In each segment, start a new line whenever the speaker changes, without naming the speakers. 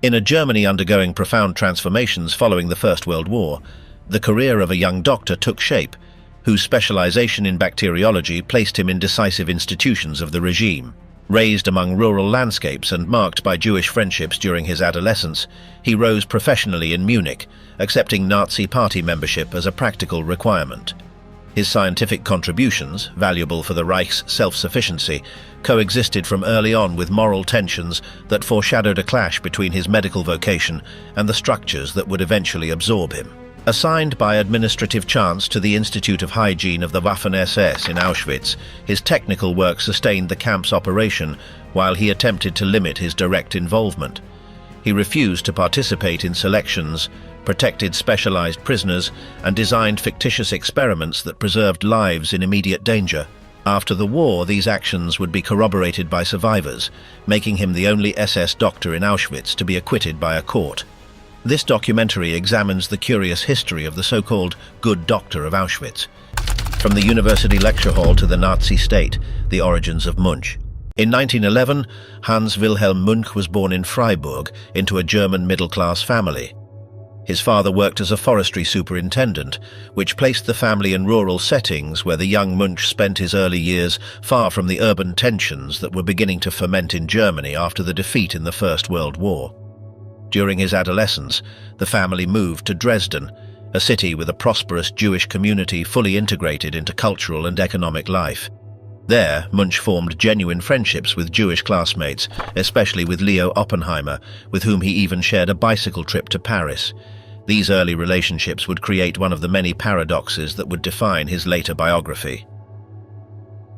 In a Germany undergoing profound transformations following the First World War, the career of a young doctor took shape, whose specialization in bacteriology placed him in decisive institutions of the regime. Raised among rural landscapes and marked by Jewish friendships during his adolescence, he rose professionally in Munich, accepting Nazi party membership as a practical requirement. His scientific contributions, valuable for the Reich's self-sufficiency, coexisted from early on with moral tensions that foreshadowed a clash between his medical vocation and the structures that would eventually absorb him. Assigned by administrative chance to the Institute of Hygiene of the Waffen-SS in Auschwitz, his technical work sustained the camp's operation while he attempted to limit his direct involvement. He refused to participate in selections, protected specialized prisoners, and designed fictitious experiments that preserved lives in immediate danger. After the war, these actions would be corroborated by survivors, making him the only SS doctor in Auschwitz to be acquitted by a court. This documentary examines the curious history of the so-called Good Doctor of Auschwitz. From the university lecture hall to the Nazi state, the origins of Münch. In 1911, Hans Wilhelm Münch was born in Freiburg into a German middle-class family. His father worked as a forestry superintendent, which placed the family in rural settings where the young Münch spent his early years far from the urban tensions that were beginning to ferment in Germany after the defeat in the First World War. During his adolescence, the family moved to Dresden, a city with a prosperous Jewish community fully integrated into cultural and economic life. There, Münch formed genuine friendships with Jewish classmates, especially with Leo Oppenheimer, with whom he even shared a bicycle trip to Paris. These early relationships would create one of the many paradoxes that would define his later biography.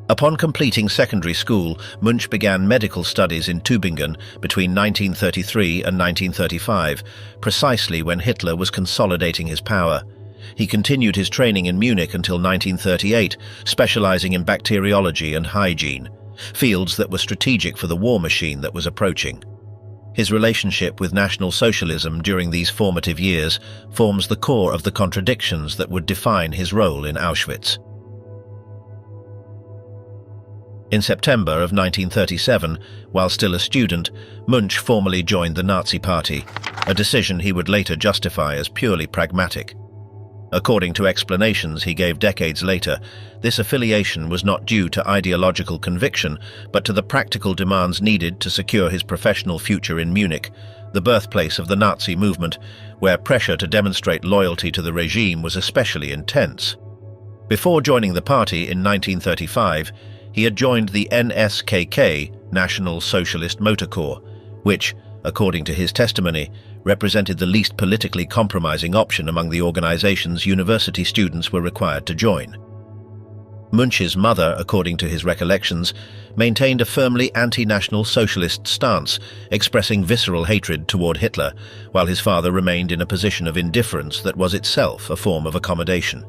Upon completing secondary school, Münch began medical studies in Tübingen between 1933 and 1935, precisely when Hitler was consolidating his power. He continued his training in Munich until 1938, specializing in bacteriology and hygiene, fields that were strategic for the war machine that was approaching. His relationship with National Socialism during these formative years forms the core of the contradictions that would define his role in Auschwitz. In September of 1937, while still a student, Münch formally joined the Nazi Party, a decision he would later justify as purely pragmatic. According to explanations he gave decades later, this affiliation was not due to ideological conviction, but to the practical demands needed to secure his professional future in Munich, the birthplace of the Nazi movement, where pressure to demonstrate loyalty to the regime was especially intense. Before joining the party in 1935, he had joined the NSKK, National Socialist Motor Corps, which, according to his testimony, represented the least politically compromising option among the organizations university students were required to join. Münch's mother, according to his recollections, maintained a firmly anti-national socialist stance, expressing visceral hatred toward Hitler, while his father remained in a position of indifference that was itself a form of accommodation.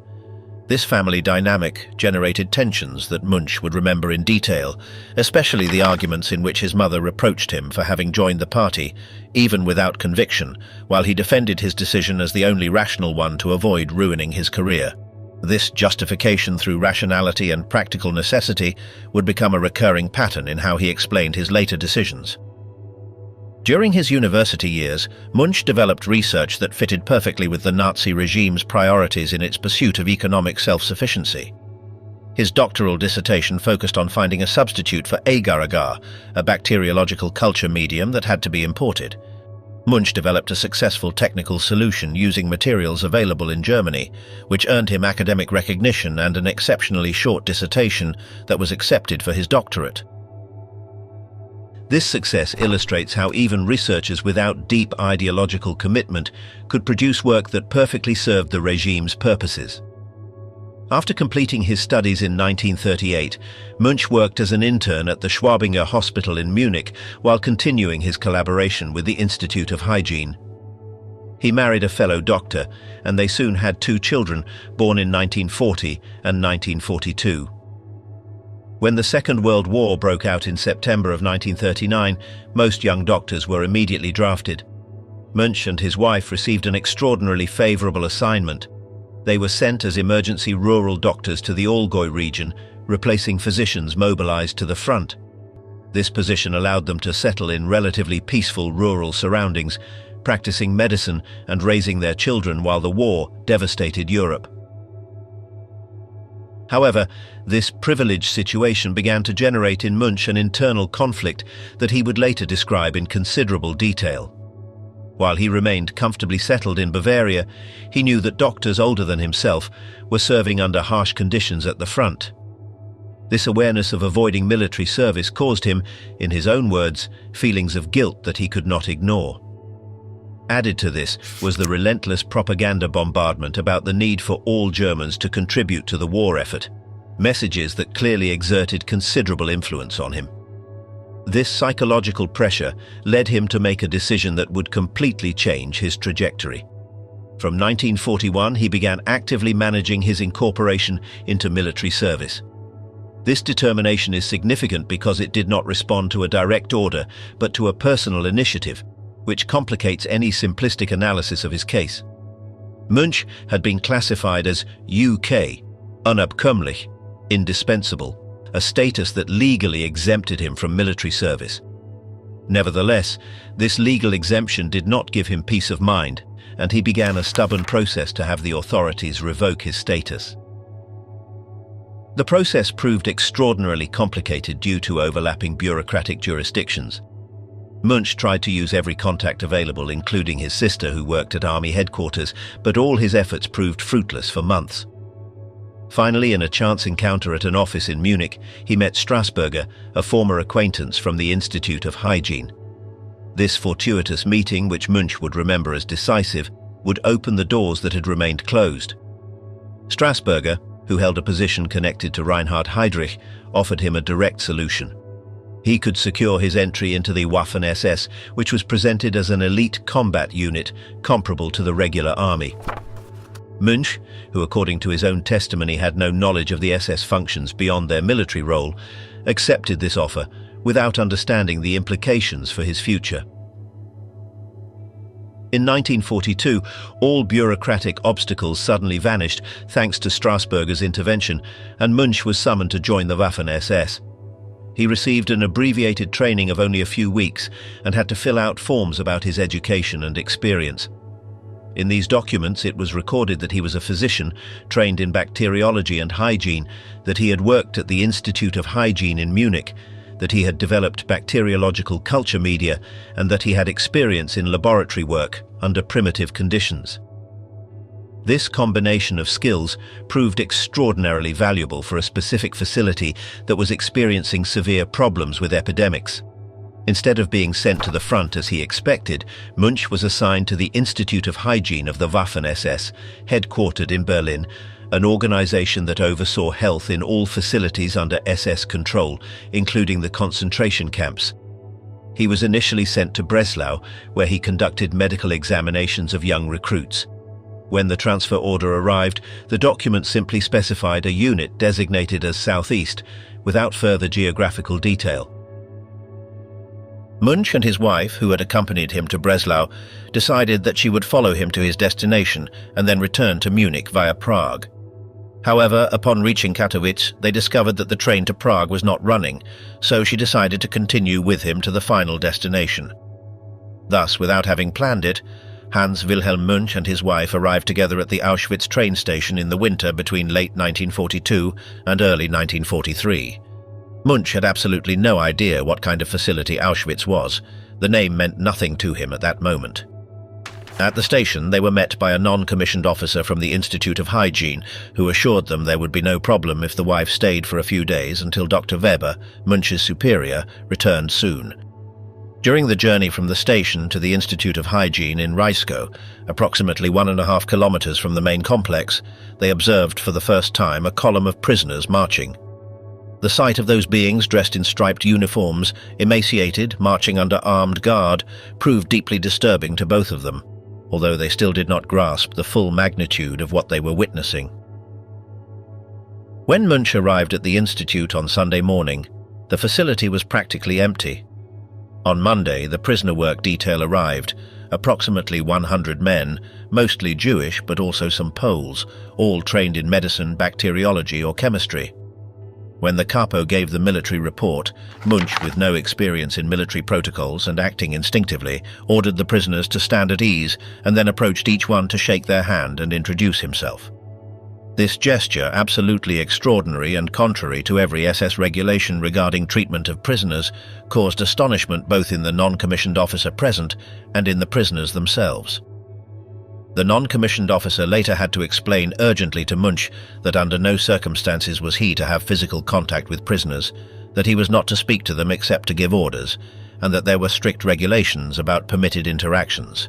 This family dynamic generated tensions that Münch would remember in detail, especially the arguments in which his mother reproached him for having joined the party, even without conviction, while he defended his decision as the only rational one to avoid ruining his career. This justification through rationality and practical necessity would become a recurring pattern in how he explained his later decisions. During his university years, Münch developed research that fitted perfectly with the Nazi regime's priorities in its pursuit of economic self-sufficiency. His doctoral dissertation focused on finding a substitute for agar-agar, a bacteriological culture medium that had to be imported. Münch developed a successful technical solution using materials available in Germany, which earned him academic recognition and an exceptionally short dissertation that was accepted for his doctorate. This success illustrates how even researchers without deep ideological commitment could produce work that perfectly served the regime's purposes. After completing his studies in 1938, Münch worked as an intern at the Schwabinger Hospital in Munich while continuing his collaboration with the Institute of Hygiene. He married a fellow doctor, and they soon had 2 children, born in 1940 and 1942. When the Second World War broke out in September of 1939, most young doctors were immediately drafted. Münch and his wife received an extraordinarily favorable assignment. They were sent as emergency rural doctors to the Allgäu region, replacing physicians mobilized to the front. This position allowed them to settle in relatively peaceful rural surroundings, practicing medicine and raising their children while the war devastated Europe. However, this privileged situation began to generate in Münch an internal conflict that he would later describe in considerable detail. While he remained comfortably settled in Bavaria, he knew that doctors older than himself were serving under harsh conditions at the front. This awareness of avoiding military service caused him, in his own words, feelings of guilt that he could not ignore. Added to this was the relentless propaganda bombardment about the need for all Germans to contribute to the war effort, messages that clearly exerted considerable influence on him. This psychological pressure led him to make a decision that would completely change his trajectory. From 1941, he began actively managing his incorporation into military service. This determination is significant because it did not respond to a direct order, but to a personal initiative, which complicates any simplistic analysis of his case. Münch had been classified as UK, unabkömmlich, indispensable, a status that legally exempted him from military service. Nevertheless, this legal exemption did not give him peace of mind, and he began a stubborn process to have the authorities revoke his status. The process proved extraordinarily complicated due to overlapping bureaucratic jurisdictions. Münch tried to use every contact available, including his sister who worked at army headquarters, but all his efforts proved fruitless for months. Finally, in a chance encounter at an office in Munich, he met Strasberger, a former acquaintance from the Institute of Hygiene. This fortuitous meeting, which Münch would remember as decisive, would open the doors that had remained closed. Strasberger, who held a position connected to Reinhard Heydrich, offered him a direct solution. He could secure his entry into the Waffen-SS, which was presented as an elite combat unit comparable to the regular army. Münch, who according to his own testimony had no knowledge of the SS functions beyond their military role, accepted this offer without understanding the implications for his future. In 1942, all bureaucratic obstacles suddenly vanished thanks to Strasberger's intervention, and Münch was summoned to join the Waffen-SS. He received an abbreviated training of only a few weeks and had to fill out forms about his education and experience. In these documents, it was recorded that he was a physician trained in bacteriology and hygiene, that he had worked at the Institute of Hygiene in Munich, that he had developed bacteriological culture media, and that he had experience in laboratory work under primitive conditions. This combination of skills proved extraordinarily valuable for a specific facility that was experiencing severe problems with epidemics. Instead of being sent to the front as he expected, Münch was assigned to the Institute of Hygiene of the Waffen-SS, headquartered in Berlin, an organization that oversaw health in all facilities under SS control, including the concentration camps. He was initially sent to Breslau, where he conducted medical examinations of young recruits. When the transfer order arrived, the document simply specified a unit designated as Southeast, without further geographical detail. Münch and his wife, who had accompanied him to Breslau, decided that she would follow him to his destination and then return to Munich via Prague. However, upon reaching Katowice, they discovered that the train to Prague was not running, so she decided to continue with him to the final destination. Thus, without having planned it, Hans Wilhelm Münch and his wife arrived together at the Auschwitz train station in the winter between late 1942 and early 1943. Münch had absolutely no idea what kind of facility Auschwitz was. The name meant nothing to him at that moment. At the station, they were met by a non-commissioned officer from the Institute of Hygiene, who assured them there would be no problem if the wife stayed for a few days until Dr. Weber, Münch's superior, returned soon. During the journey from the station to the Institute of Hygiene in Reiskow, approximately 1.5 kilometers from the main complex, they observed for the first time a column of prisoners marching. The sight of those beings dressed in striped uniforms, emaciated, marching under armed guard, proved deeply disturbing to both of them, although they still did not grasp the full magnitude of what they were witnessing. When Münch arrived at the institute on Sunday morning, the facility was practically empty. On Monday, the prisoner work detail arrived, approximately 100 men, mostly Jewish but also some Poles, all trained in medicine, bacteriology or chemistry. When the capo gave the military report, Münch, with no experience in military protocols and acting instinctively, ordered the prisoners to stand at ease and then approached each one to shake their hand and introduce himself. This gesture, absolutely extraordinary and contrary to every SS regulation regarding treatment of prisoners, caused astonishment both in the non-commissioned officer present and in the prisoners themselves. The non-commissioned officer later had to explain urgently to Münch that under no circumstances was he to have physical contact with prisoners, that he was not to speak to them except to give orders, and that there were strict regulations about permitted interactions.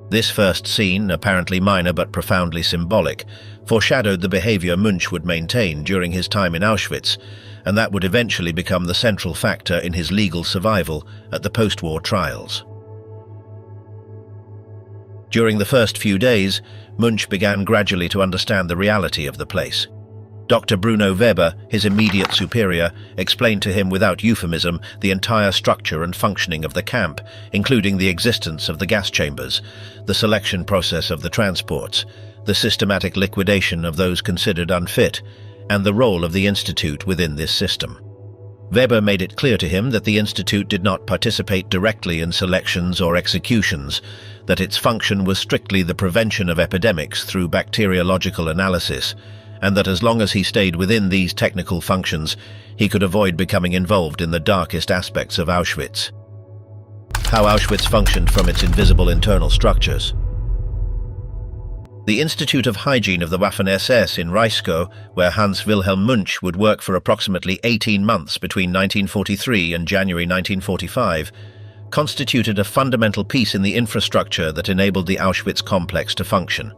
This first scene, apparently minor but profoundly symbolic, foreshadowed the behavior Münch would maintain during his time in Auschwitz, and that would eventually become the central factor in his legal survival at the post-war trials. During the first few days, Münch began gradually to understand the reality of the place. Dr. Bruno Weber, his immediate superior, explained to him without euphemism the entire structure and functioning of the camp, including the existence of the gas chambers, the selection process of the transports, the systematic liquidation of those considered unfit, and the role of the Institute within this system. Weber made it clear to him that the Institute did not participate directly in selections or executions, that its function was strictly the prevention of epidemics through bacteriological analysis, and that as long as he stayed within these technical functions, he could avoid becoming involved in the darkest aspects of Auschwitz. How Auschwitz functioned from its invisible internal structures. The Institute of Hygiene of the Waffen-SS in Reiskow, where Hans Wilhelm Münch would work for approximately 18 months between 1943 and January 1945, constituted a fundamental piece in the infrastructure that enabled the Auschwitz complex to function.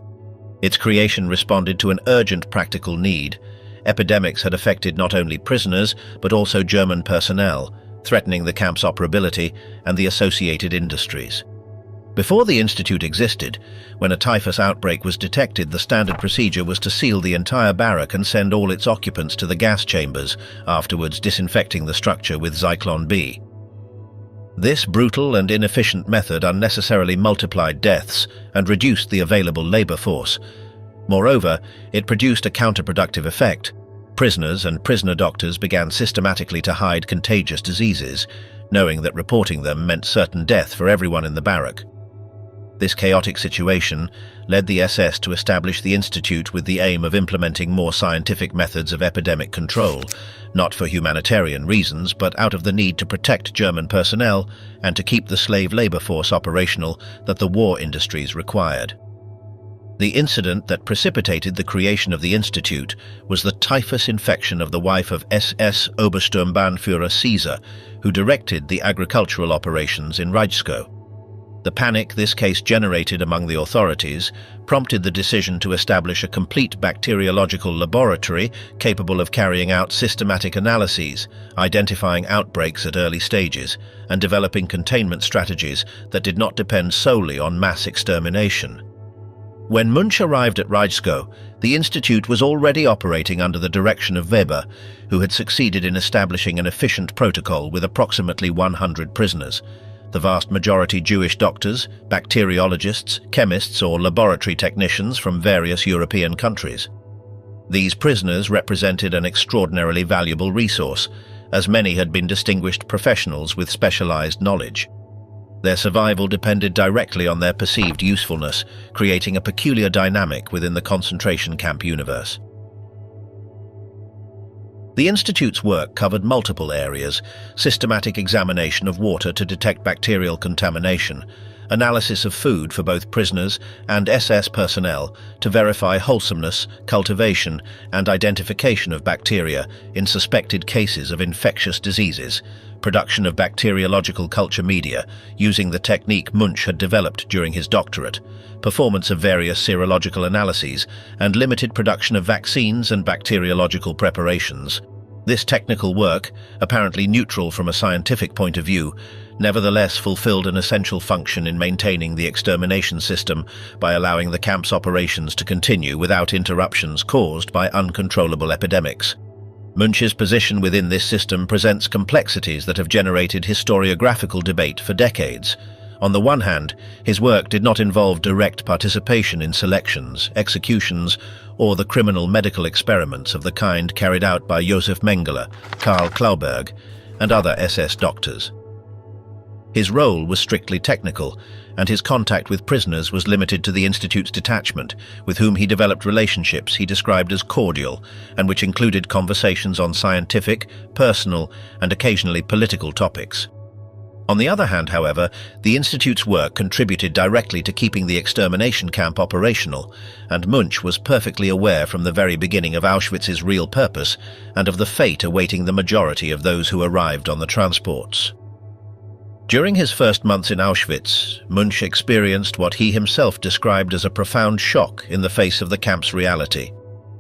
Its creation responded to an urgent practical need. Epidemics had affected not only prisoners, but also German personnel, threatening the camp's operability and the associated industries. Before the Institute existed, when a typhus outbreak was detected, the standard procedure was to seal the entire barrack and send all its occupants to the gas chambers, afterwards disinfecting the structure with Zyklon B. This brutal and inefficient method unnecessarily multiplied deaths and reduced the available labor force. Moreover, it produced a counterproductive effect. Prisoners and prisoner doctors began systematically to hide contagious diseases, knowing that reporting them meant certain death for everyone in the barrack. This chaotic situation led the SS to establish the Institute with the aim of implementing more scientific methods of epidemic control, not for humanitarian reasons, but out of the need to protect German personnel and to keep the slave labor force operational that the war industries required. The incident that precipitated the creation of the Institute was the typhus infection of the wife of SS Obersturmbannführer Caesar, who directed the agricultural operations in Reiskow. The panic this case generated among the authorities prompted the decision to establish a complete bacteriological laboratory capable of carrying out systematic analyses, identifying outbreaks at early stages, and developing containment strategies that did not depend solely on mass extermination. When Münch arrived at Reiskow, the Institute was already operating under the direction of Weber, who had succeeded in establishing an efficient protocol with approximately 100 prisoners. The vast majority Jewish doctors, bacteriologists, chemists, or laboratory technicians from various European countries. These prisoners represented an extraordinarily valuable resource, as many had been distinguished professionals with specialized knowledge. Their survival depended directly on their perceived usefulness, creating a peculiar dynamic within the concentration camp universe. The Institute's work covered multiple areas: systematic examination of water to detect bacterial contamination, analysis of food for both prisoners and SS personnel to verify wholesomeness, cultivation, and identification of bacteria in suspected cases of infectious diseases, production of bacteriological culture media using the technique Münch had developed during his doctorate, performance of various serological analyses, and limited production of vaccines and bacteriological preparations. This technical work, apparently neutral from a scientific point of view, nevertheless fulfilled an essential function in maintaining the extermination system by allowing the camp's operations to continue without interruptions caused by uncontrollable epidemics. Münch's position within this system presents complexities that have generated historiographical debate for decades. On the one hand, his work did not involve direct participation in selections, executions, or the criminal medical experiments of the kind carried out by Josef Mengele, Karl Klauberg, and other SS doctors. His role was strictly technical, and his contact with prisoners was limited to the Institute's detachment, with whom he developed relationships he described as cordial, and which included conversations on scientific, personal, and occasionally political topics. On the other hand, however, the Institute's work contributed directly to keeping the extermination camp operational, and Münch was perfectly aware from the very beginning of Auschwitz's real purpose and of the fate awaiting the majority of those who arrived on the transports. During his first months in Auschwitz, Münch experienced what he himself described as a profound shock in the face of the camp's reality.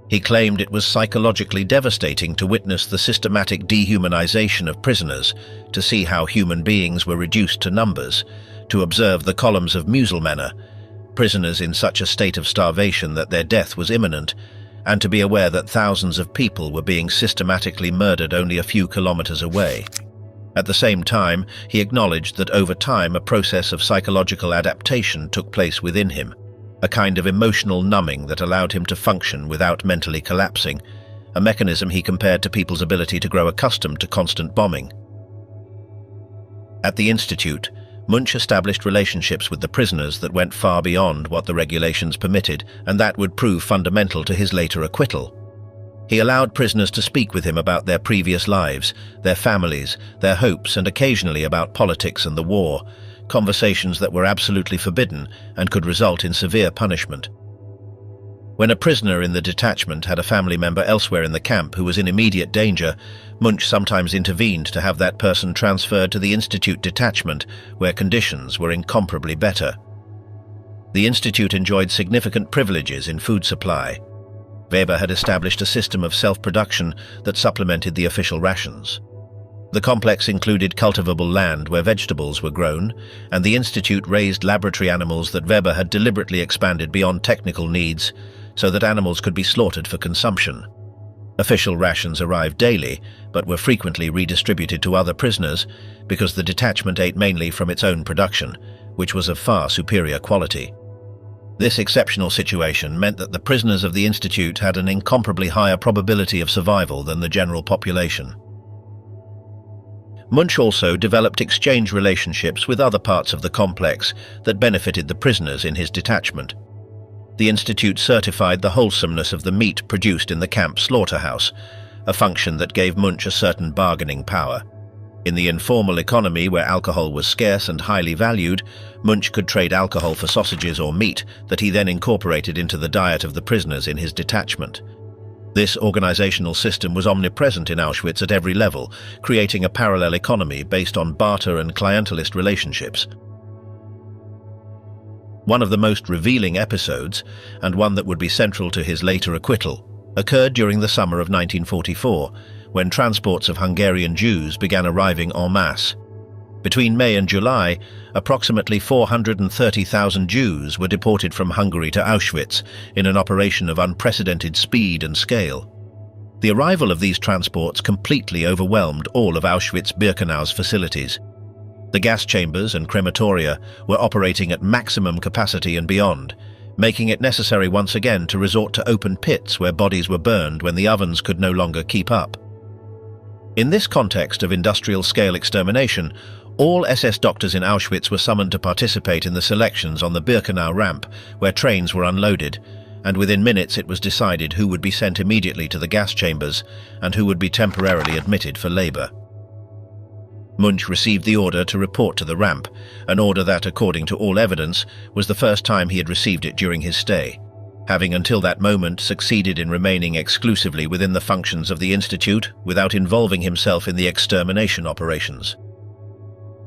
He claimed it was psychologically devastating to witness the systematic dehumanization of prisoners, to see how human beings were reduced to numbers, to observe the columns of Muselmänner, prisoners in such a state of starvation that their death was imminent, and to be aware that thousands of people were being systematically murdered only a few kilometers away. At the same time, he acknowledged that over time a process of psychological adaptation took place within him, a kind of emotional numbing that allowed him to function without mentally collapsing, a mechanism he compared to people's ability to grow accustomed to constant bombing. At the Institute, Münch established relationships with the prisoners that went far beyond what the regulations permitted, and that would prove fundamental to his later acquittal. He allowed prisoners to speak with him about their previous lives, their families, their hopes, and occasionally about politics and the war, conversations that were absolutely forbidden and could result in severe punishment. When a prisoner in the detachment had a family member elsewhere in the camp who was in immediate danger, Münch sometimes intervened to have that person transferred to the Institute detachment, where conditions were incomparably better. The Institute enjoyed significant privileges in food supply. Weber had established a system of self-production that supplemented the official rations. The complex included cultivable land where vegetables were grown, and the Institute raised laboratory animals that Weber had deliberately expanded beyond technical needs so that animals could be slaughtered for consumption. Official rations arrived daily, but were frequently redistributed to other prisoners because the detachment ate mainly from its own production, which was of far superior quality. This exceptional situation meant that the prisoners of the Institute had an incomparably higher probability of survival than the general population. Münch also developed exchange relationships with other parts of the complex that benefited the prisoners in his detachment. The Institute certified the wholesomeness of the meat produced in the camp slaughterhouse, a function that gave Münch a certain bargaining power. In the informal economy where alcohol was scarce and highly valued, Münch could trade alcohol for sausages or meat that he then incorporated into the diet of the prisoners in his detachment. This organizational system was omnipresent in Auschwitz at every level, creating a parallel economy based on barter and clientelist relationships. One of the most revealing episodes, and one that would be central to his later acquittal, occurred during the summer of 1944, when transports of Hungarian Jews began arriving en masse. Between May and July, approximately 430,000 Jews were deported from Hungary to Auschwitz in an operation of unprecedented speed and scale. The arrival of these transports completely overwhelmed all of Auschwitz-Birkenau's facilities. The gas chambers and crematoria were operating at maximum capacity and beyond, making it necessary once again to resort to open pits where bodies were burned when the ovens could no longer keep up. In this context of industrial-scale extermination, all SS doctors in Auschwitz were summoned to participate in the selections on the Birkenau ramp, where trains were unloaded, and within minutes it was decided who would be sent immediately to the gas chambers and who would be temporarily admitted for labor. Münch received the order to report to the ramp, an order that, according to all evidence, was the first time he had received it during his stay, having until that moment succeeded in remaining exclusively within the functions of the Institute without involving himself in the extermination operations.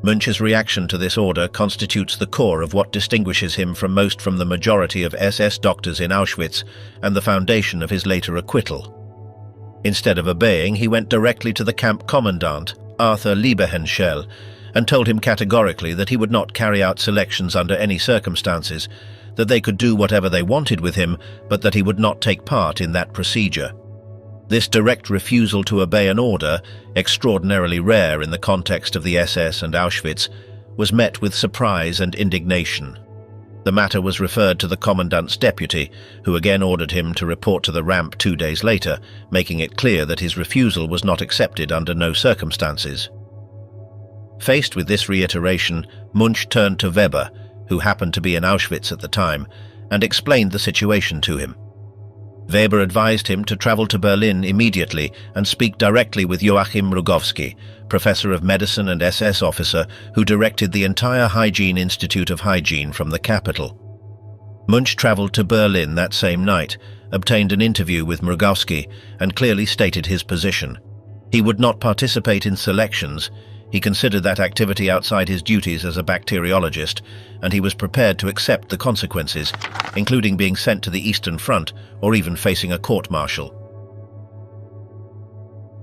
Münch's reaction to this order constitutes the core of what distinguishes him from the majority of SS doctors in Auschwitz and the foundation of his later acquittal. Instead of obeying, he went directly to the camp commandant, Arthur Liebehenschel, and told him categorically that he would not carry out selections under any circumstances, that they could do whatever they wanted with him, but that he would not take part in that procedure. This direct refusal to obey an order, extraordinarily rare in the context of the SS and Auschwitz, was met with surprise and indignation. The matter was referred to the commandant's deputy, who again ordered him to report to the ramp 2 days later, making it clear that his refusal was not accepted under no circumstances. Faced with this reiteration, Münch turned to Weber, who happened to be in Auschwitz at the time, and explained the situation to him. Weber advised him to travel to Berlin immediately and speak directly with Joachim Rogowski, professor of medicine and SS officer who directed the entire Hygiene Institute of Hygiene from the capital. Münch traveled to Berlin that same night, obtained an interview with Rogowski, and clearly stated his position. He would not participate in selections. He considered that activity outside his duties as a bacteriologist, and he was prepared to accept the consequences, including being sent to the Eastern Front or even facing a court-martial.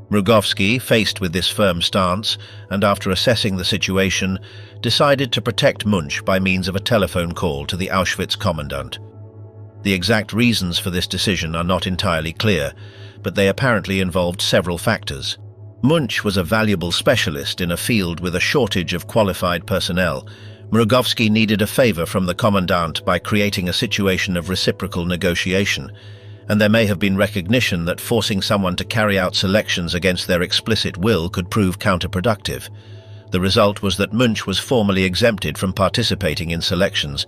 Rogowski, faced with this firm stance, and after assessing the situation, decided to protect Münch by means of a telephone call to the Auschwitz commandant. The exact reasons for this decision are not entirely clear, but they apparently involved several factors. Münch was a valuable specialist in a field with a shortage of qualified personnel. Rogowski needed a favor from the commandant by creating a situation of reciprocal negotiation, and there may have been recognition that forcing someone to carry out selections against their explicit will could prove counterproductive. The result was that Münch was formally exempted from participating in selections,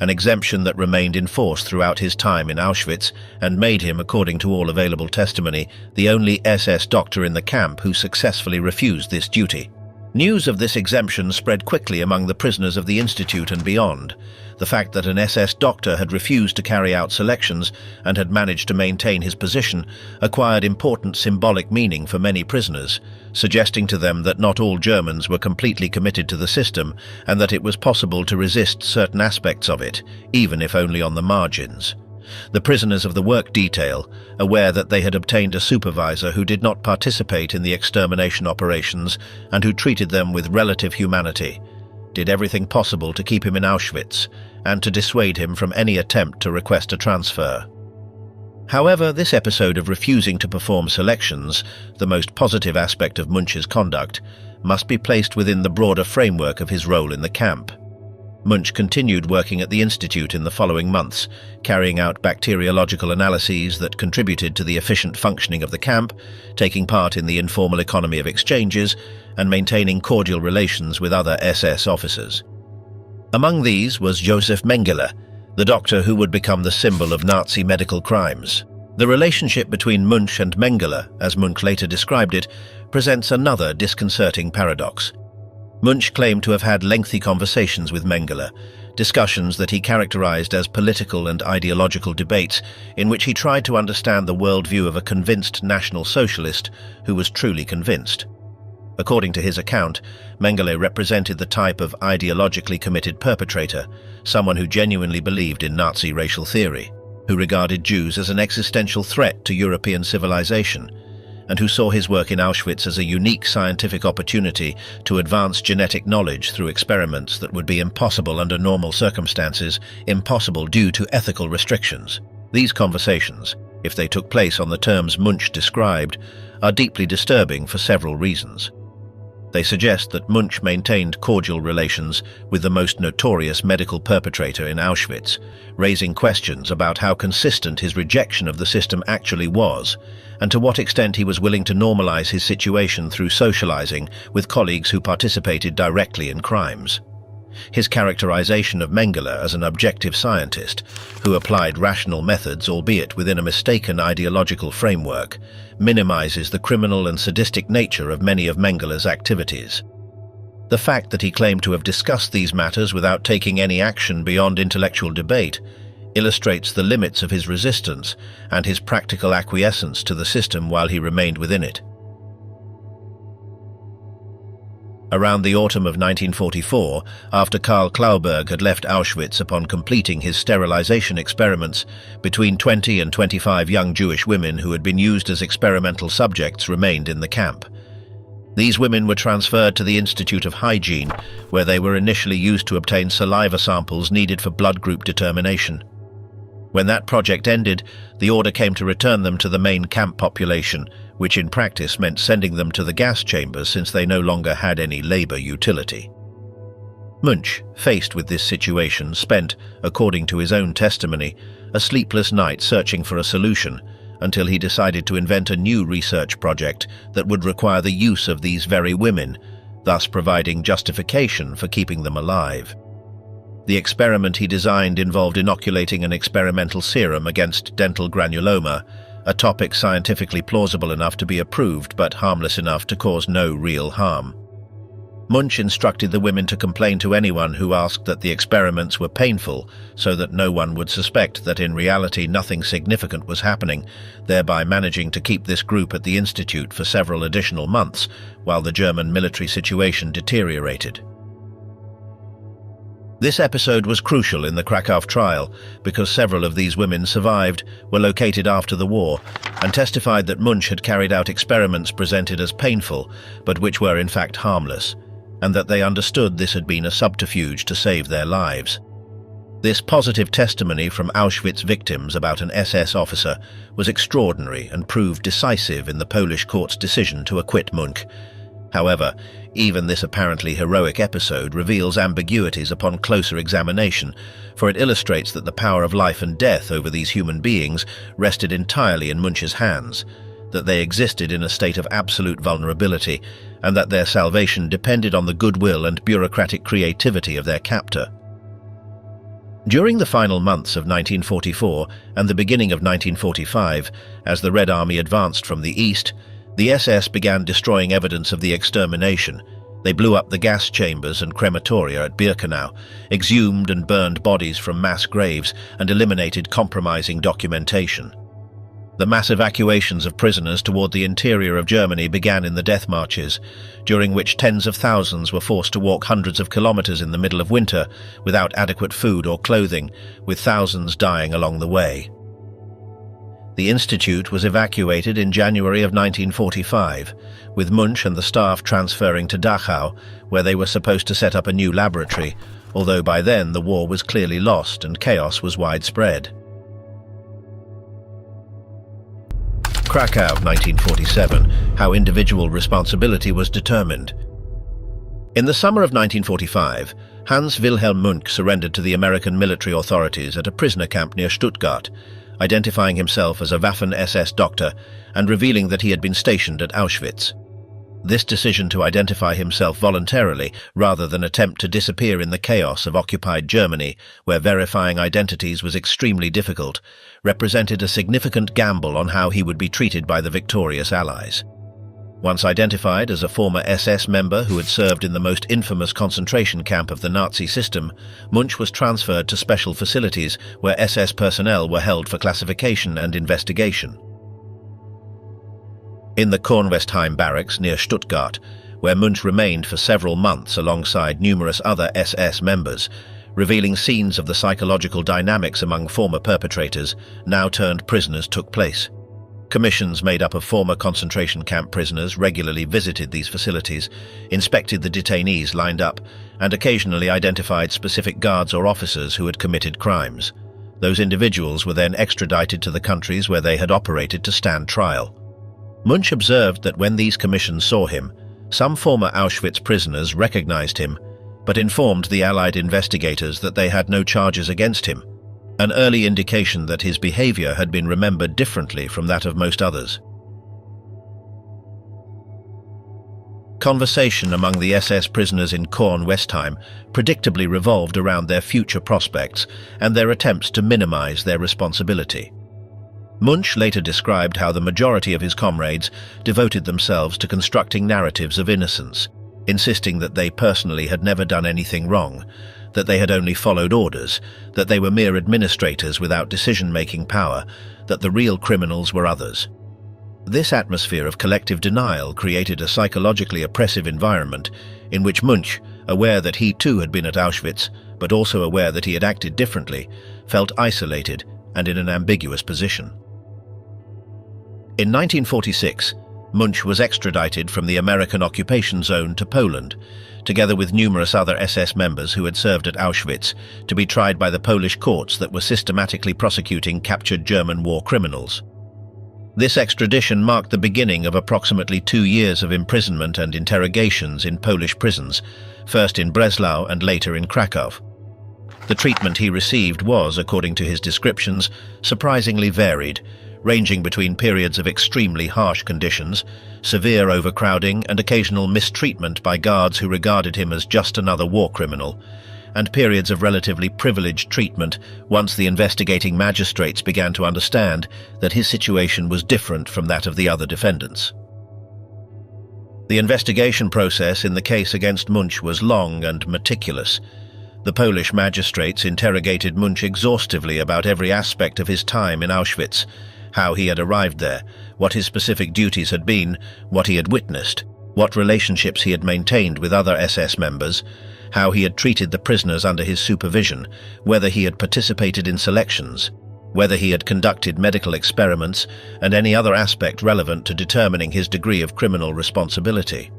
an exemption that remained in force throughout his time in Auschwitz and made him, according to all available testimony, the only SS doctor in the camp who successfully refused this duty. News of this exemption spread quickly among the prisoners of the Institute and beyond. The fact that an SS doctor had refused to carry out selections and had managed to maintain his position acquired important symbolic meaning for many prisoners, suggesting to them that not all Germans were completely committed to the system and that it was possible to resist certain aspects of it, even if only on the margins. The prisoners of the work detail, aware that they had obtained a supervisor who did not participate in the extermination operations and who treated them with relative humanity, did everything possible to keep him in Auschwitz and to dissuade him from any attempt to request a transfer. However, this episode of refusing to perform selections, the most positive aspect of Münch's conduct, must be placed within the broader framework of his role in the camp. Münch continued working at the Institute in the following months, carrying out bacteriological analyses that contributed to the efficient functioning of the camp, taking part in the informal economy of exchanges, and maintaining cordial relations with other SS officers. Among these was Josef Mengele, the doctor who would become the symbol of Nazi medical crimes. The relationship between Münch and Mengele, as Münch later described it, presents another disconcerting paradox. Münch claimed to have had lengthy conversations with Mengele, discussions that he characterized as political and ideological debates in which he tried to understand the worldview of a convinced National Socialist who was truly convinced. According to his account, Mengele represented the type of ideologically committed perpetrator, someone who genuinely believed in Nazi racial theory, who regarded Jews as an existential threat to European civilization, and who saw his work in Auschwitz as a unique scientific opportunity to advance genetic knowledge through experiments that would be impossible under normal circumstances, impossible due to ethical restrictions. These conversations, if they took place on the terms Münch described, are deeply disturbing for several reasons. They suggest that Münch maintained cordial relations with the most notorious medical perpetrator in Auschwitz, raising questions about how consistent his rejection of the system actually was, and to what extent he was willing to normalize his situation through socializing with colleagues who participated directly in crimes. His characterization of Mengele as an objective scientist who applied rational methods, albeit within a mistaken ideological framework, minimizes the criminal and sadistic nature of many of Mengele's activities. The fact that he claimed to have discussed these matters without taking any action beyond intellectual debate illustrates the limits of his resistance and his practical acquiescence to the system while he remained within it. Around the autumn of 1944, after Karl Klauberg had left Auschwitz upon completing his sterilization experiments, between 20 and 25 young Jewish women who had been used as experimental subjects remained in the camp. These women were transferred to the Institute of Hygiene, where they were initially used to obtain saliva samples needed for blood group determination. When that project ended, the order came to return them to the main camp population, which in practice meant sending them to the gas chambers since they no longer had any labor utility. Münch, faced with this situation, spent, according to his own testimony, a sleepless night searching for a solution until he decided to invent a new research project that would require the use of these very women, thus providing justification for keeping them alive. The experiment he designed involved inoculating an experimental serum against dental granuloma, a topic scientifically plausible enough to be approved but harmless enough to cause no real harm. Münch instructed the women to complain to anyone who asked that the experiments were painful so that no one would suspect that in reality nothing significant was happening, thereby managing to keep this group at the institute for several additional months while the German military situation deteriorated. This episode was crucial in the Krakow trial because several of these women survived, were located after the war, and testified that Münch had carried out experiments presented as painful but which were in fact harmless, and that they understood this had been a subterfuge to save their lives. This positive testimony from Auschwitz victims about an SS officer was extraordinary and proved decisive in the Polish court's decision to acquit Münch. However, even this apparently heroic episode reveals ambiguities upon closer examination, for it illustrates that the power of life and death over these human beings rested entirely in Münch's hands, that they existed in a state of absolute vulnerability, and that their salvation depended on the goodwill and bureaucratic creativity of their captor. During the final months of 1944 and the beginning of 1945, as the Red Army advanced from the east, the SS began destroying evidence of the extermination. They blew up the gas chambers and crematoria at Birkenau, exhumed and burned bodies from mass graves, and eliminated compromising documentation. The mass evacuations of prisoners toward the interior of Germany began in the death marches, during which tens of thousands were forced to walk hundreds of kilometers in the middle of winter without adequate food or clothing, with thousands dying along the way. The institute was evacuated in January of 1945, with Münch and the staff transferring to Dachau, where they were supposed to set up a new laboratory, although by then the war was clearly lost and chaos was widespread. Kraków, 1947, how individual responsibility was determined. In the summer of 1945, Hans Wilhelm Münch surrendered to the American military authorities at a prisoner camp near Stuttgart, identifying himself as a Waffen-SS doctor and revealing that he had been stationed at Auschwitz. This decision to identify himself voluntarily, rather than attempt to disappear in the chaos of occupied Germany, where verifying identities was extremely difficult, represented a significant gamble on how he would be treated by the victorious Allies. Once identified as a former SS member who had served in the most infamous concentration camp of the Nazi system, Münch was transferred to special facilities where SS personnel were held for classification and investigation. In the Kornwestheim barracks near Stuttgart, where Münch remained for several months alongside numerous other SS members, revealing scenes of the psychological dynamics among former perpetrators, now turned prisoners, took place. Commissions made up of former concentration camp prisoners regularly visited these facilities, inspected the detainees lined up, and occasionally identified specific guards or officers who had committed crimes. Those individuals were then extradited to the countries where they had operated to stand trial. Münch observed that when these commissions saw him, some former Auschwitz prisoners recognized him, but informed the Allied investigators that they had no charges against him, an early indication that his behavior had been remembered differently from that of most others. Conversation among the SS prisoners in Kornwestheim predictably revolved around their future prospects and their attempts to minimize their responsibility. Münch later described how the majority of his comrades devoted themselves to constructing narratives of innocence, insisting that they personally had never done anything wrong, that they had only followed orders, that they were mere administrators without decision-making power, that the real criminals were others. This atmosphere of collective denial created a psychologically oppressive environment in which Münch, aware that he too had been at Auschwitz, but also aware that he had acted differently, felt isolated and in an ambiguous position. In 1946, Münch was extradited from the American occupation zone to Poland, together with numerous other SS members who had served at Auschwitz, to be tried by the Polish courts that were systematically prosecuting captured German war criminals. This extradition marked the beginning of approximately 2 years of imprisonment and interrogations in Polish prisons, first in Breslau and later in Krakow. The treatment he received was, according to his descriptions, surprisingly varied, ranging between periods of extremely harsh conditions, severe overcrowding and occasional mistreatment by guards who regarded him as just another war criminal, and periods of relatively privileged treatment once the investigating magistrates began to understand that his situation was different from that of the other defendants. The investigation process in the case against Münch was long and meticulous. The Polish magistrates interrogated Münch exhaustively about every aspect of his time in Auschwitz, how he had arrived there, what his specific duties had been, what he had witnessed, what relationships he had maintained with other SS members, how he had treated the prisoners under his supervision, whether he had participated in selections, whether he had conducted medical experiments, and any other aspect relevant to determining his degree of criminal responsibility.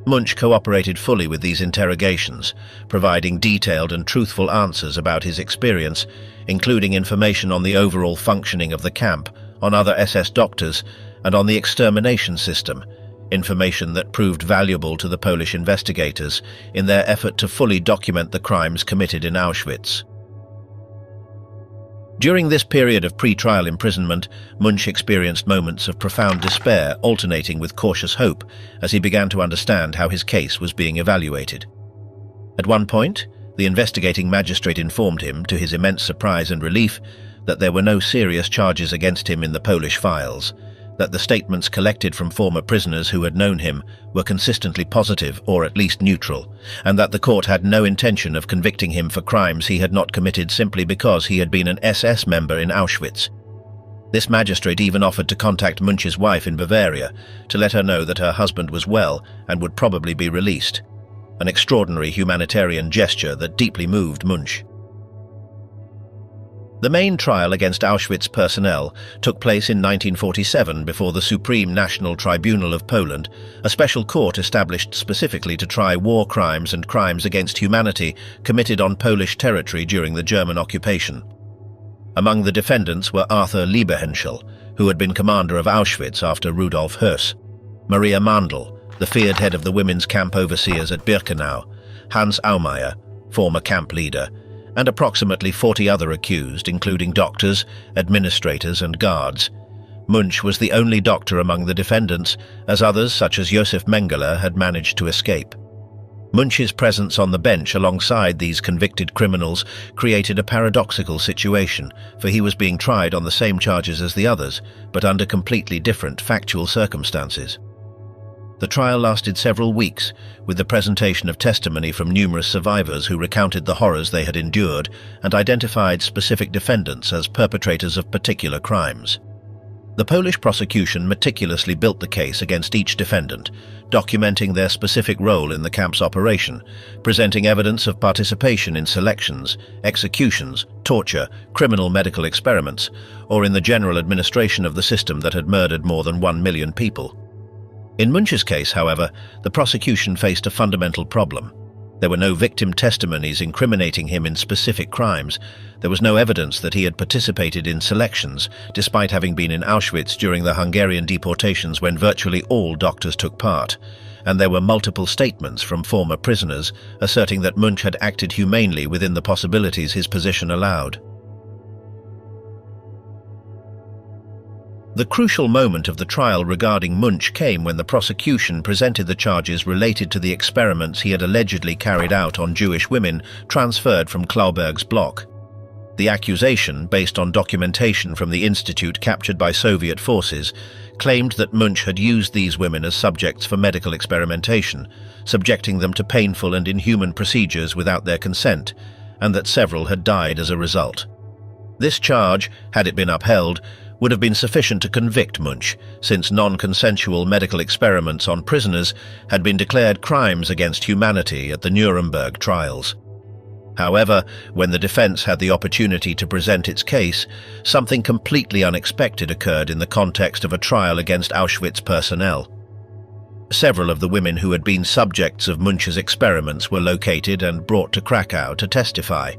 Münch cooperated fully with these interrogations, providing detailed and truthful answers about his experience, including information on the overall functioning of the camp, on other SS doctors, and on the extermination system, information that proved valuable to the Polish investigators in their effort to fully document the crimes committed in Auschwitz. During this period of pre-trial imprisonment, Münch experienced moments of profound despair alternating with cautious hope as he began to understand how his case was being evaluated. At one point, the investigating magistrate informed him, to his immense surprise and relief, that there were no serious charges against him in the Polish files, that the statements collected from former prisoners who had known him were consistently positive or at least neutral, and that the court had no intention of convicting him for crimes he had not committed simply because he had been an SS member in Auschwitz. This magistrate even offered to contact Münch's wife in Bavaria to let her know that her husband was well and would probably be released, an extraordinary humanitarian gesture that deeply moved Münch. The main trial against Auschwitz personnel took place in 1947 before the Supreme National Tribunal of Poland, a special court established specifically to try war crimes and crimes against humanity committed on Polish territory during the German occupation. Among the defendants were Arthur Liebehenschel, who had been commander of Auschwitz after Rudolf Höss, Maria Mandl, the feared head of the women's camp overseers at Birkenau, Hans Aumeier, former camp leader, and approximately 40 other accused, including doctors, administrators, and guards. Münch was the only doctor among the defendants, as others, such as Josef Mengele, had managed to escape. Münch's presence on the bench alongside these convicted criminals created a paradoxical situation, for he was being tried on the same charges as the others, but under completely different factual circumstances. The trial lasted several weeks, with the presentation of testimony from numerous survivors who recounted the horrors they had endured and identified specific defendants as perpetrators of particular crimes. The Polish prosecution meticulously built the case against each defendant, documenting their specific role in the camp's operation, presenting evidence of participation in selections, executions, torture, criminal medical experiments, or in the general administration of the system that had murdered more than 1 million people. In Münch's case, however, the prosecution faced a fundamental problem. There were no victim testimonies incriminating him in specific crimes. There was no evidence that he had participated in selections, despite having been in Auschwitz during the Hungarian deportations when virtually all doctors took part. And there were multiple statements from former prisoners asserting that Münch had acted humanely within the possibilities his position allowed. The crucial moment of the trial regarding Münch came when the prosecution presented the charges related to the experiments he had allegedly carried out on Jewish women transferred from Klauberg's block. The accusation, based on documentation from the institute captured by Soviet forces, claimed that Münch had used these women as subjects for medical experimentation, subjecting them to painful and inhuman procedures without their consent, and that several had died as a result. This charge, had it been upheld, would have been sufficient to convict Münch, since non-consensual medical experiments on prisoners had been declared crimes against humanity at the Nuremberg trials. However, when the defense had the opportunity to present its case, something completely unexpected occurred in the context of a trial against Auschwitz personnel. Several of the women who had been subjects of Münch's experiments were located and brought to Kraków to testify.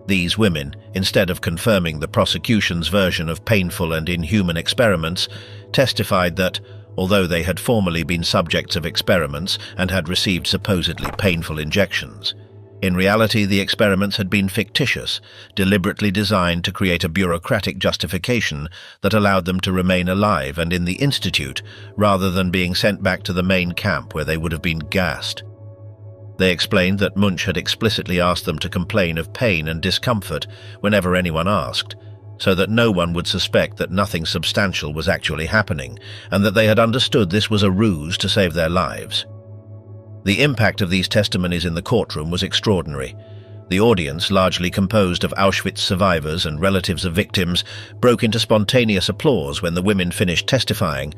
These women, instead of confirming the prosecution's version of painful and inhuman experiments, testified that, although they had formerly been subjects of experiments and had received supposedly painful injections, in reality the experiments had been fictitious, deliberately designed to create a bureaucratic justification that allowed them to remain alive and in the institute, rather than being sent back to the main camp where they would have been gassed. They explained that Münch had explicitly asked them to complain of pain and discomfort whenever anyone asked, so that no one would suspect that nothing substantial was actually happening, and that they had understood this was a ruse to save their lives. The impact of these testimonies in the courtroom was extraordinary. The audience, largely composed of Auschwitz survivors and relatives of victims, broke into spontaneous applause when the women finished testifying,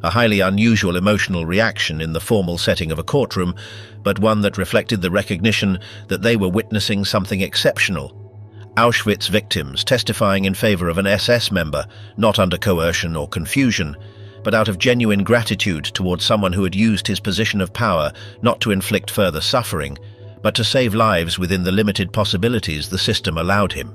a highly unusual emotional reaction in the formal setting of a courtroom, but one that reflected the recognition that they were witnessing something exceptional. Auschwitz victims testifying in favor of an SS member, not under coercion or confusion, but out of genuine gratitude towards someone who had used his position of power not to inflict further suffering, but to save lives within the limited possibilities the system allowed him.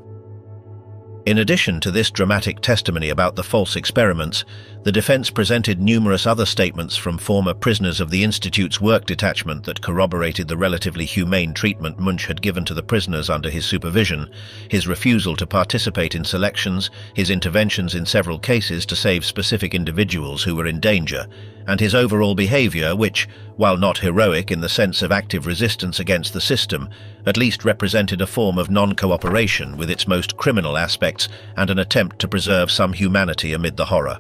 In addition to this dramatic testimony about the false experiments, the defense presented numerous other statements from former prisoners of the Institute's work detachment that corroborated the relatively humane treatment Münch had given to the prisoners under his supervision, his refusal to participate in selections, his interventions in several cases to save specific individuals who were in danger, and his overall behavior which, while not heroic in the sense of active resistance against the system, at least represented a form of non-cooperation with its most criminal aspects and an attempt to preserve some humanity amid the horror.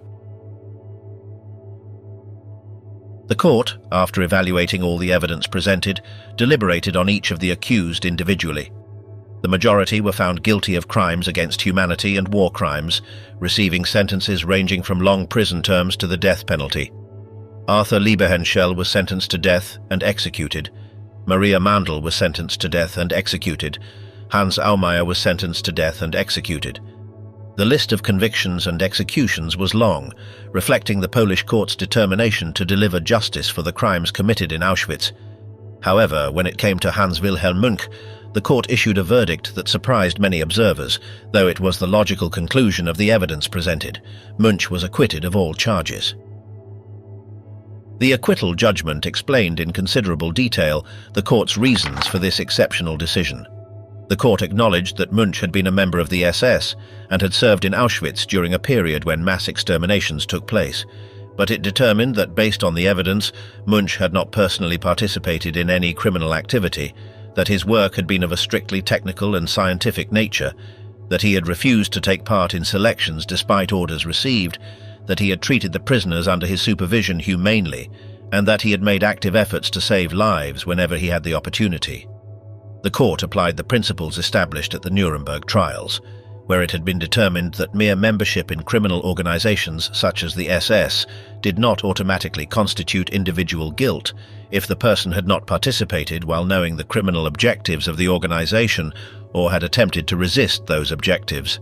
The court, after evaluating all the evidence presented, deliberated on each of the accused individually. The majority were found guilty of crimes against humanity and war crimes, receiving sentences ranging from long prison terms to the death penalty. Arthur Liebehenschel was sentenced to death and executed. Maria Mandl was sentenced to death and executed. Hans Aumeier was sentenced to death and executed. The list of convictions and executions was long, reflecting the Polish court's determination to deliver justice for the crimes committed in Auschwitz. However, when it came to Hans Wilhelm Münch, the court issued a verdict that surprised many observers, though it was the logical conclusion of the evidence presented. Münch was acquitted of all charges. The acquittal judgment explained in considerable detail the court's reasons for this exceptional decision. The court acknowledged that Münch had been a member of the SS and had served in Auschwitz during a period when mass exterminations took place, but it determined that based on the evidence, Münch had not personally participated in any criminal activity, that his work had been of a strictly technical and scientific nature, that he had refused to take part in selections despite orders received, that he had treated the prisoners under his supervision humanely, and that he had made active efforts to save lives whenever he had the opportunity. The court applied the principles established at the Nuremberg trials, where it had been determined that mere membership in criminal organizations such as the SS did not automatically constitute individual guilt if the person had not participated while knowing the criminal objectives of the organization or had attempted to resist those objectives.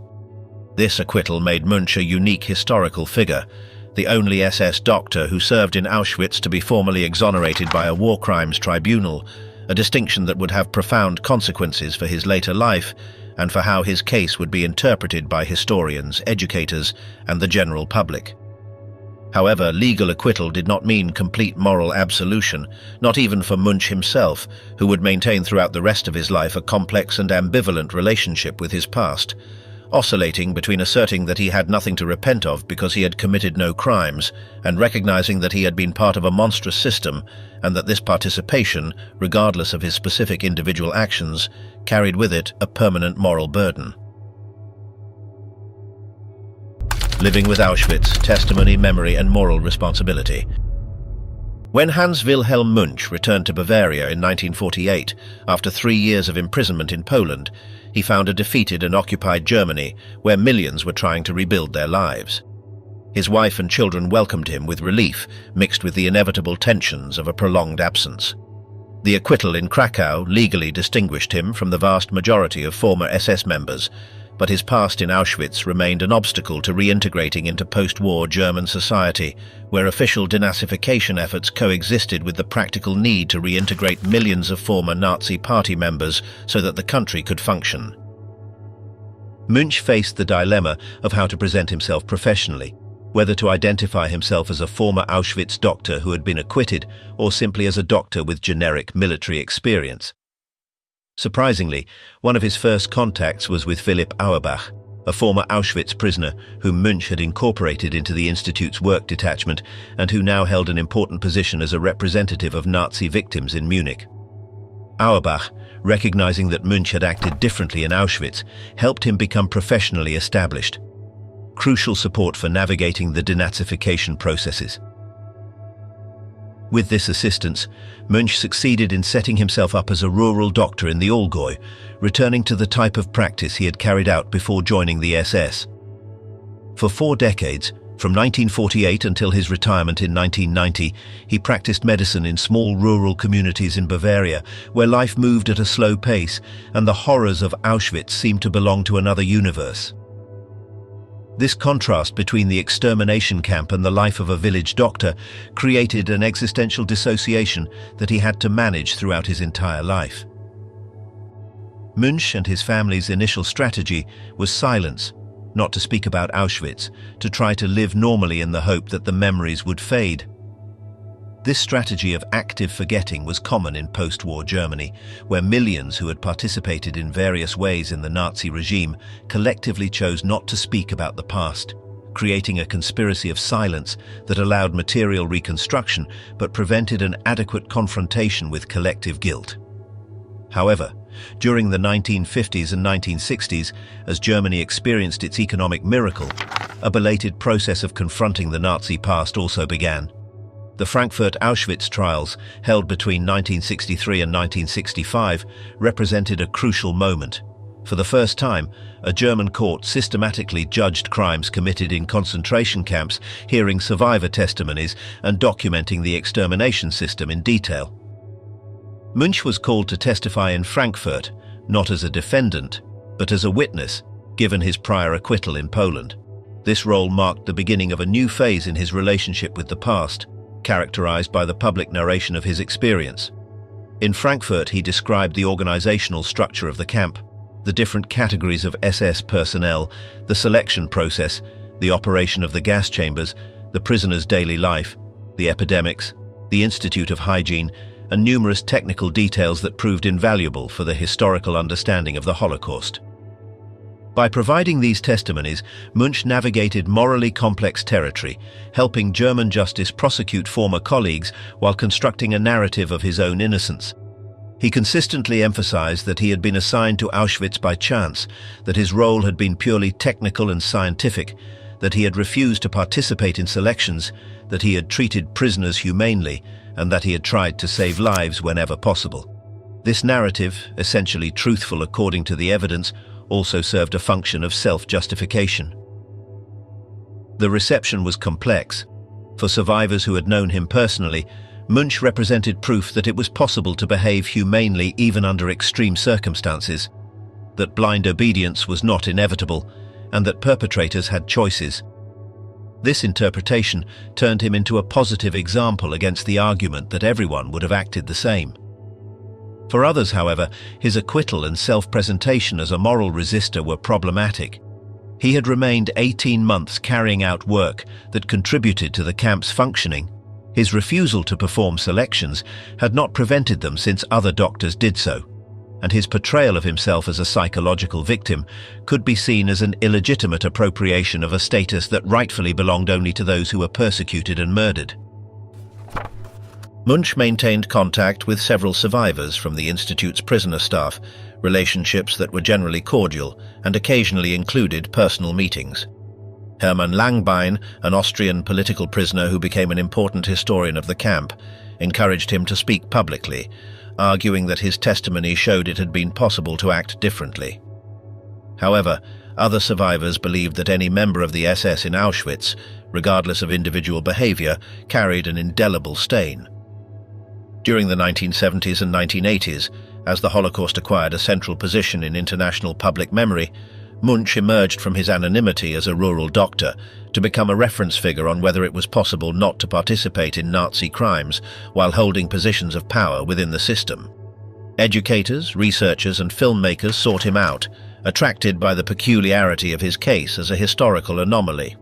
This acquittal made Münch a unique historical figure, the only SS doctor who served in Auschwitz to be formally exonerated by a war crimes tribunal, a distinction that would have profound consequences for his later life and for how his case would be interpreted by historians, educators, and the general public. However, legal acquittal did not mean complete moral absolution, not even for Münch himself, who would maintain throughout the rest of his life a complex and ambivalent relationship with his past, oscillating between asserting that he had nothing to repent of because he had committed no crimes, and recognizing that he had been part of a monstrous system, and that this participation, regardless of his specific individual actions, carried with it a permanent moral burden. Living with Auschwitz: Testimony, Memory, and Moral Responsibility. When Hans Wilhelm Münch returned to Bavaria in 1948, after 3 years of imprisonment in Poland, he found a defeated and occupied Germany where millions were trying to rebuild their lives. His wife and children welcomed him with relief, mixed with the inevitable tensions of a prolonged absence. The acquittal in Kraków legally distinguished him from the vast majority of former SS members, but his past in Auschwitz remained an obstacle to reintegrating into post-war German society, where official denazification efforts coexisted with the practical need to reintegrate millions of former Nazi party members so that the country could function. Münch faced the dilemma of how to present himself professionally, whether to identify himself as a former Auschwitz doctor who had been acquitted or simply as a doctor with generic military experience. Surprisingly, one of his first contacts was with Philipp Auerbach, a former Auschwitz prisoner whom Münch had incorporated into the Institute's work detachment and who now held an important position as a representative of Nazi victims in Munich. Auerbach, recognizing that Münch had acted differently in Auschwitz, helped him become professionally established. Crucial support for navigating the denazification processes. With this assistance, Münch succeeded in setting himself up as a rural doctor in the Allgäu, returning to the type of practice he had carried out before joining the SS. For 4 decades, from 1948 until his retirement in 1990, he practiced medicine in small rural communities in Bavaria, where life moved at a slow pace and the horrors of Auschwitz seemed to belong to another universe. This contrast between the extermination camp and the life of a village doctor created an existential dissociation that he had to manage throughout his entire life. Münch and his family's initial strategy was silence, not to speak about Auschwitz, to try to live normally in the hope that the memories would fade. This strategy of active forgetting was common in post-war Germany, where millions who had participated in various ways in the Nazi regime collectively chose not to speak about the past, creating a conspiracy of silence that allowed material reconstruction but prevented an adequate confrontation with collective guilt. However, during the 1950s and 1960s, as Germany experienced its economic miracle, a belated process of confronting the Nazi past also began. The Frankfurt Auschwitz trials, held between 1963 and 1965, represented a crucial moment. For the first time, a German court systematically judged crimes committed in concentration camps, hearing survivor testimonies and documenting the extermination system in detail. Münch was called to testify in Frankfurt, not as a defendant, but as a witness, given his prior acquittal in Poland. This role marked the beginning of a new phase in his relationship with the past, characterized by the public narration of his experience. In Frankfurt, he described the organizational structure of the camp, the different categories of SS personnel, the selection process, the operation of the gas chambers, the prisoners' daily life, the epidemics, the Institute of Hygiene, and numerous technical details that proved invaluable for the historical understanding of the Holocaust. By providing these testimonies, Münch navigated morally complex territory, helping German justice prosecute former colleagues while constructing a narrative of his own innocence. He consistently emphasized that he had been assigned to Auschwitz by chance, that his role had been purely technical and scientific, that he had refused to participate in selections, that he had treated prisoners humanely, and that he had tried to save lives whenever possible. This narrative, essentially truthful according to the evidence, also served a function of self-justification. The reception was complex. For survivors who had known him personally, Münch represented proof that it was possible to behave humanely even under extreme circumstances, that blind obedience was not inevitable, and that perpetrators had choices. This interpretation turned him into a positive example against the argument that everyone would have acted the same. For others, however, his acquittal and self-presentation as a moral resistor were problematic. He had remained 18 months carrying out work that contributed to the camp's functioning. His refusal to perform selections had not prevented them since other doctors did so, and his portrayal of himself as a psychological victim could be seen as an illegitimate appropriation of a status that rightfully belonged only to those who were persecuted and murdered. Münch maintained contact with several survivors from the Institute's prisoner staff, relationships that were generally cordial and occasionally included personal meetings. Hermann Langbein, an Austrian political prisoner who became an important historian of the camp, encouraged him to speak publicly, arguing that his testimony showed it had been possible to act differently. However, other survivors believed that any member of the SS in Auschwitz, regardless of individual behavior, carried an indelible stain. During the 1970s and 1980s, as the Holocaust acquired a central position in international public memory, Münch emerged from his anonymity as a rural doctor to become a reference figure on whether it was possible not to participate in Nazi crimes while holding positions of power within the system. Educators, researchers, and filmmakers sought him out, attracted by the peculiarity of his case as a historical anomaly.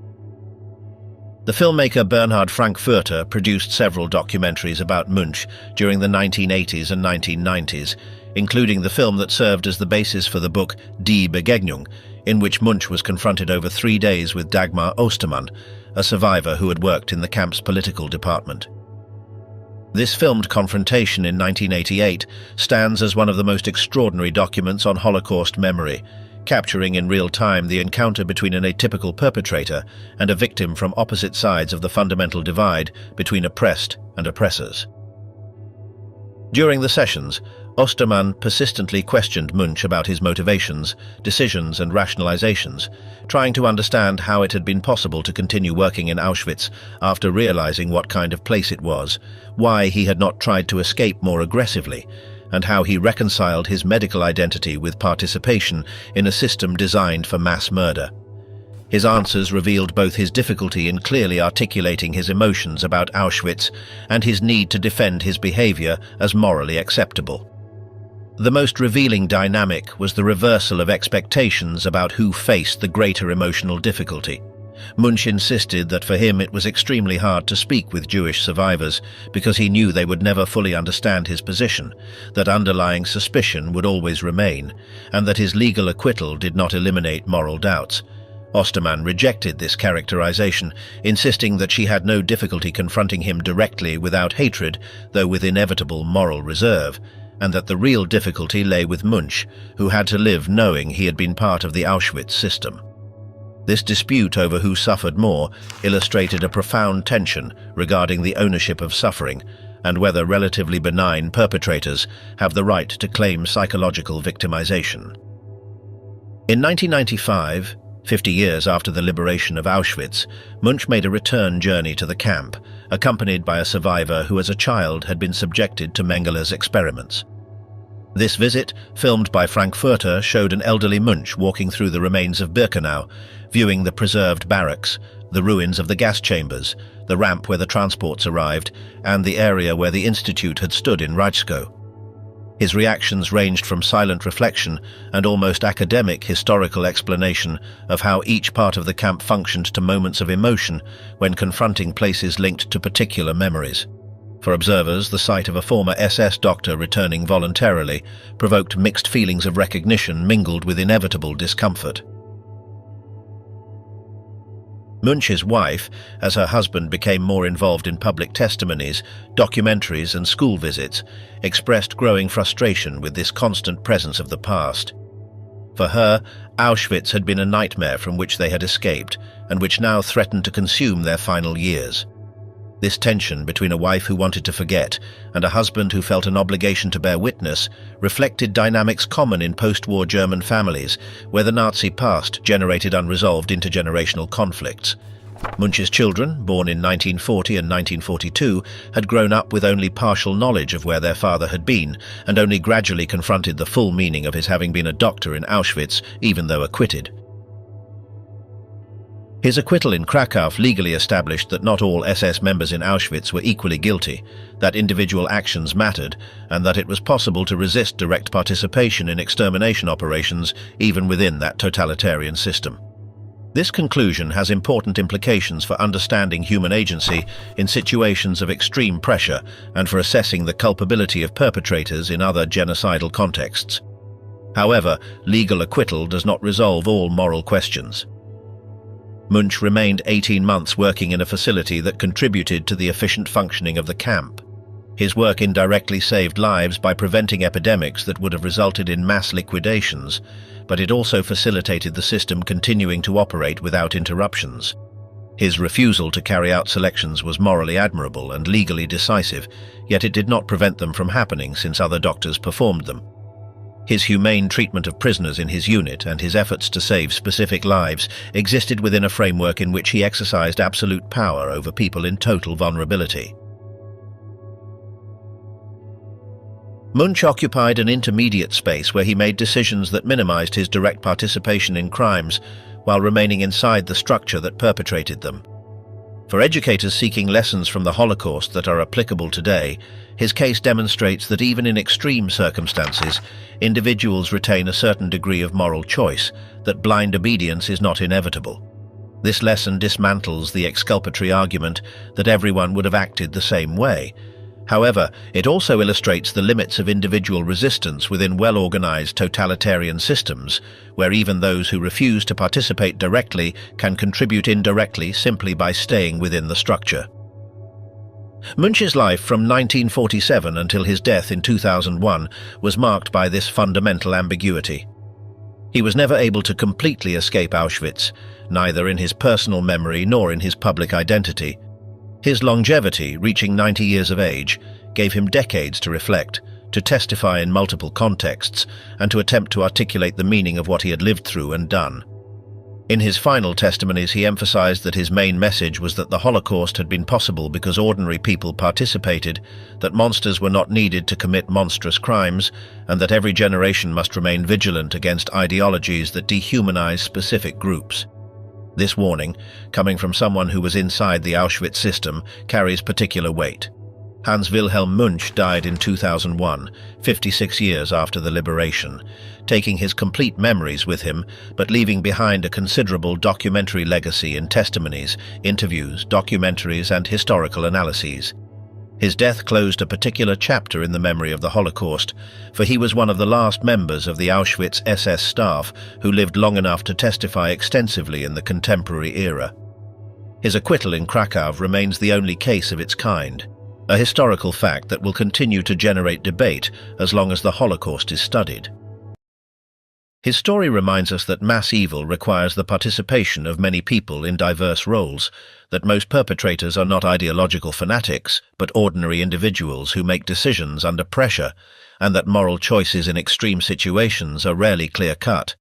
The filmmaker Bernhard Frankfurter produced several documentaries about Münch during the 1980s and 1990s, including the film that served as the basis for the book Die Begegnung, in which Münch was confronted over 3 days with Dagmar Ostermann, a survivor who had worked in the camp's political department. This filmed confrontation in 1988 stands as one of the most extraordinary documents on Holocaust memory, capturing in real time the encounter between an atypical perpetrator and a victim from opposite sides of the fundamental divide between oppressed and oppressors. During the sessions, Ostermann persistently questioned Münch about his motivations, decisions and rationalizations, trying to understand how it had been possible to continue working in Auschwitz after realizing what kind of place it was, why he had not tried to escape more aggressively, and how he reconciled his medical identity with participation in a system designed for mass murder. His answers revealed both his difficulty in clearly articulating his emotions about Auschwitz and his need to defend his behavior as morally acceptable. The most revealing dynamic was the reversal of expectations about who faced the greater emotional difficulty. Münch insisted that for him it was extremely hard to speak with Jewish survivors because he knew they would never fully understand his position, that underlying suspicion would always remain, and that his legal acquittal did not eliminate moral doubts. Ostermann rejected this characterization, insisting that she had no difficulty confronting him directly without hatred, though with inevitable moral reserve, and that the real difficulty lay with Münch, who had to live knowing he had been part of the Auschwitz system. This dispute over who suffered more illustrated a profound tension regarding the ownership of suffering and whether relatively benign perpetrators have the right to claim psychological victimization. In 1995, 50 years after the liberation of Auschwitz, Münch made a return journey to the camp, accompanied by a survivor who as a child had been subjected to Mengeler's experiments. This visit, filmed by Frankfurter, showed an elderly Münch walking through the remains of Birkenau, viewing the preserved barracks, the ruins of the gas chambers, the ramp where the transports arrived, and the area where the institute had stood in Reichskow. His reactions ranged from silent reflection and almost academic historical explanation of how each part of the camp functioned to moments of emotion when confronting places linked to particular memories. For observers, the sight of a former SS doctor returning voluntarily provoked mixed feelings of recognition mingled with inevitable discomfort. Münch's wife, as her husband became more involved in public testimonies, documentaries and school visits, expressed growing frustration with this constant presence of the past. For her, Auschwitz had been a nightmare from which they had escaped and which now threatened to consume their final years. This tension between a wife who wanted to forget and a husband who felt an obligation to bear witness reflected dynamics common in post-war German families, where the Nazi past generated unresolved intergenerational conflicts. Münch's children, born in 1940 and 1942, had grown up with only partial knowledge of where their father had been, and only gradually confronted the full meaning of his having been a doctor in Auschwitz, even though acquitted. His acquittal in Kraków legally established that not all SS members in Auschwitz were equally guilty, that individual actions mattered, and that it was possible to resist direct participation in extermination operations even within that totalitarian system. This conclusion has important implications for understanding human agency in situations of extreme pressure and for assessing the culpability of perpetrators in other genocidal contexts. However, legal acquittal does not resolve all moral questions. Münch remained 18 months working in a facility that contributed to the efficient functioning of the camp. His work indirectly saved lives by preventing epidemics that would have resulted in mass liquidations, but it also facilitated the system continuing to operate without interruptions. His refusal to carry out selections was morally admirable and legally decisive, yet it did not prevent them from happening since other doctors performed them. His humane treatment of prisoners in his unit and his efforts to save specific lives existed within a framework in which he exercised absolute power over people in total vulnerability. Münch occupied an intermediate space where he made decisions that minimized his direct participation in crimes while remaining inside the structure that perpetrated them. For educators seeking lessons from the Holocaust that are applicable today, his case demonstrates that even in extreme circumstances, individuals retain a certain degree of moral choice, that blind obedience is not inevitable. This lesson dismantles the exculpatory argument that everyone would have acted the same way. However, it also illustrates the limits of individual resistance within well-organized totalitarian systems, where even those who refuse to participate directly can contribute indirectly simply by staying within the structure. Münch's life from 1947 until his death in 2001 was marked by this fundamental ambiguity. He was never able to completely escape Auschwitz, neither in his personal memory nor in his public identity. His longevity, reaching 90 years of age, gave him decades to reflect, to testify in multiple contexts, and to attempt to articulate the meaning of what he had lived through and done. In his final testimonies, he emphasized that his main message was that the Holocaust had been possible because ordinary people participated, that monsters were not needed to commit monstrous crimes, and that every generation must remain vigilant against ideologies that dehumanize specific groups. This warning, coming from someone who was inside the Auschwitz system, carries particular weight. Hans Wilhelm Münch died in 2001, 56 years after the liberation, taking his complete memories with him, but leaving behind a considerable documentary legacy in testimonies, interviews, documentaries, and historical analyses. His death closed a particular chapter in the memory of the Holocaust, for he was one of the last members of the Auschwitz SS staff who lived long enough to testify extensively in the contemporary era. His acquittal in Kraków remains the only case of its kind, a historical fact that will continue to generate debate as long as the Holocaust is studied. His story reminds us that mass evil requires the participation of many people in diverse roles, that most perpetrators are not ideological fanatics, but ordinary individuals who make decisions under pressure, and that moral choices in extreme situations are rarely clear-cut.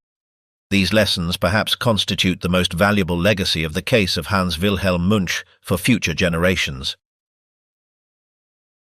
These lessons perhaps constitute the most valuable legacy of the case of Hans Wilhelm Münch for future generations.